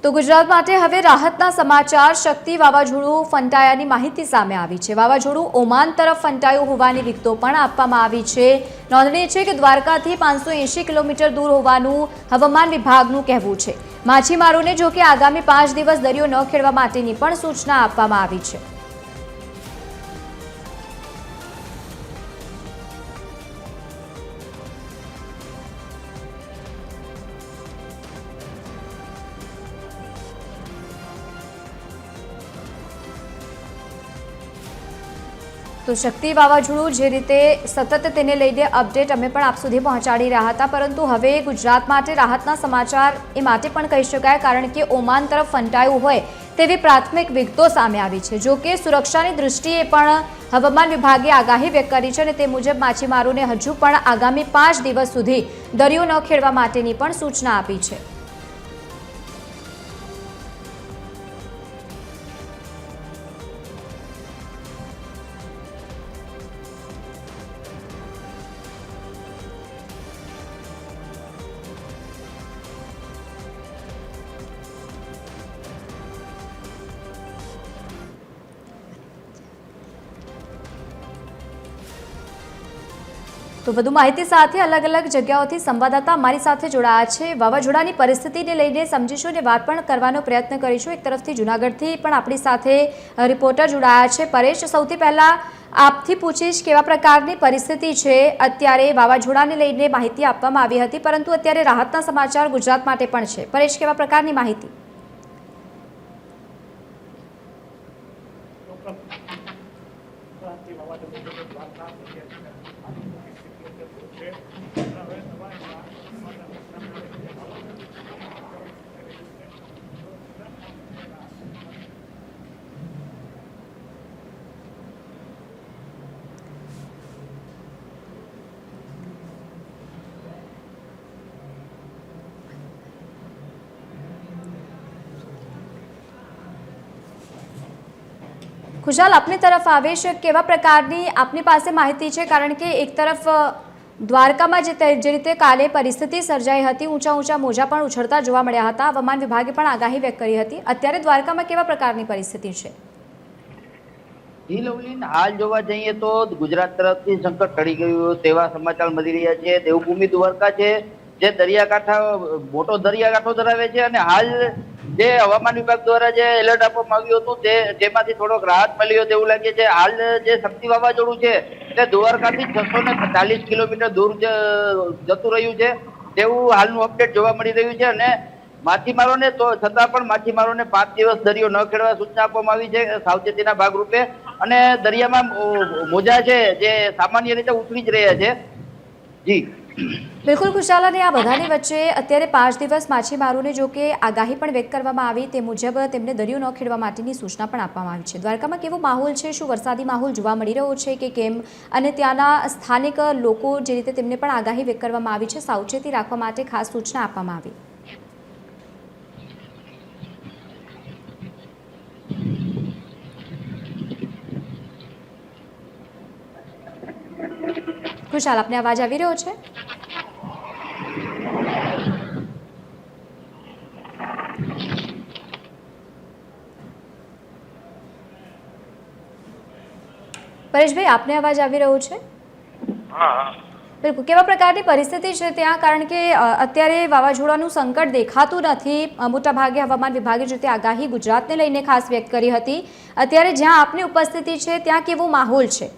તો ગુજરાત માટે હવે રાહતના સમાચાર શક્તિ વાવાઝોડું ફંટાયાની માહિતી સામે આવી છે। વાવાઝોડું ઓમાન તરફ ફંટાયું હોવાની વિગતો પણ આપવામાં આવી છે। નોંધનીય છે કે દ્વારકાથી 580 કિલોમીટર દૂર હોવાનું હવામાન વિભાગનું કહેવું છે। માછીમારોને જો કે આગામી 5 દિવસ દરિયો ન ખેડવા માટેની પણ સૂચના આપવામાં આવી છે। તો શક્તિ વાવાઝોડું જે રીતે સતત તેને લઈને અપડેટ અમે પણ આપ સુધી પહોંચાડી રહ્યા હતા, પરંતુ હવે ગુજરાત માટે રાહતના સમાચાર એ માટે પણ કહી શકાય કારણ કે ઓમાન તરફ ફંટાયું હોય તેવી પ્રાથમિક વિગતો સામે આવી છે। જો કે સુરક્ષાની દૃષ્ટિએ પણ હવામાન વિભાગે આગાહી વ્યક્ત કરી છે અને તે મુજબ માછીમારોને હજુ પણ આગામી 5 દિવસ સુધી દરિયો ન ખેડવા માટેની પણ સૂચના આપી છે। તો વધુ માહિતી સાથે અલગ અલગ જગ્યાઓથી સંવાદદાતા અમારી સાથે જોડાયા છે। વાવાઝોડાની પરિસ્થિતિને લઈને સમજીશું અને વાત પણ કરવાનો પ્રયત્ન કરીશું। એક તરફથી જૂનાગઢથી પણ આપણી સાથે રિપોર્ટર જોડાયા છે। પરેશ, સૌથી પહેલા આપથી પૂછીશ કેવા પ્રકારની પરિસ્થિતિ છે અત્યારે? વાવાઝોડાને લઈને માહિતી આપવામાં આવી હતી, પરંતુ અત્યારે રાહતના સમાચાર ગુજરાત માટે પણ છે। પરેશ, કેવા પ્રકારની માહિતી? ખુશાલ, આપની તરફ આવેશ, કેવા પ્રકારની આપની પાસે માહિતી છે? કારણ કે એક તરફ દ્વારકામાં જે રીતે કાલે પરિસ્થિતિ સર્જાઈ હતી, ઊંચા મોજા પણ ઉછળતા જોવા મળ્યા હતા, હવામાન વિભાગે પણ આગાહી વ્યક્ત કરી હતી। અત્યારે દ્વારકામાં કેવા પ્રકારની પરિસ્થિતિ છે? જી લવલીન, હાલ જોવા જઈએ તો ગુજરાત તરફથી સંકટ ટળી ગયું તેવા સમાચાર મળી રહ્યા છે। દેવભૂમિ દ્વારકા છે જે દરિયાકાંઠા મોટો દરિયાકાંઠો ધરાવે છે અને હાલ જે હવામાન વિભાગ દ્વારા જે એલર્ટ આપવામાં આવ્યું હતું તેમાંથી થોડોક રાહત મળી હોય તેવું લાગે છે। હાલ જે શક્તિ વાવાઝોડું છે તે દ્વારકાથી 640 કિલોમીટર દૂર જતું રહ્યું છે તેવું હાલનું અપડેટ જોવા મળી રહ્યું છે અને માછીમારોને તો છતાં પણ માછીમારોને 5 દિવસ દરિયો ન ખેડવા સૂચના આપવામાં આવી છે સાવચેતીના ભાગરૂપે। અને દરિયામાં મોજા છે જે સામાન્ય રીતે ઉછળી જ રહ્યા છે। જી બિલકુલ ખુશાલ, અને આ બધાની વચ્ચે અત્યારે 5 દિવસ માછીમારોને જો કે આગાહી પણ વ્યક્ત કરવામાં આવી, તે મુજબ તેમને દરિયો ન ખેડવા માટેની સૂચના પણ આપવામાં આવી છે। દ્વારકામાં કેવો માહોલ છે? શું વરસાદી માહોલ જોવા મળી રહ્યો છે કે કેમ? અને ત્યાંના સ્થાનિક લોકો જે રીતે તેમને પણ આગાહી વ્યક્ત કરવામાં આવી છે, સાવચેતી રાખવા માટે ખાસ સૂચના આપવામાં આવી। ખુશાલ, આપને અવાજ આવી રહ્યો છે? પરેશભાઈ, આપને અવાજ આવી રહ્યો છે? બિલકુલ, કેવા પ્રકારની પરિસ્થિતિ છે ત્યાં? કારણ કે અત્યારે વાવાઝોડાનું સંકટ દેખાતું નથી। મોટાભાગે હવામાન વિભાગે જે તે આગાહી ગુજરાતને લઈને ખાસ વ્યક્ત કરી હતી, અત્યારે જ્યાં આપની ઉપસ્થિતિ છે ત્યાં કેવો માહોલ છે?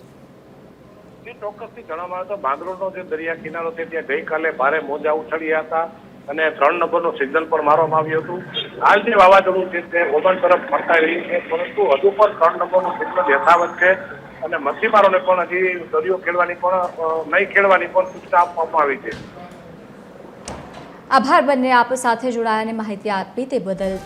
ચોક્કસથી જણાવવામાં આવે તો માંગરોળનો જે દરિયા કિનારો છે ત્યાં ગઈકાલે ભારે મોજા ઉછળ્યા હતા અને 3 નંબરનું સિગ્નલ પણ મારવામાં આવ્યું હતું। હાલ જે વાવાઝોડું છે તે ઓમાન તરફ ફરતાઈ રહી છે, પરંતુ હજુ પણ 3 નંબરનું સિગ્નલ યથાવત છે અને મચ્છીમારોને પણ હજી દરિયો ખેડવાની પણ નહીં ખેડવાની પણ સૂચના આપવામાં આવી છે। આભાર બંને આપ સાથે જોડાયા અને માહિતી આપી તે બદલ।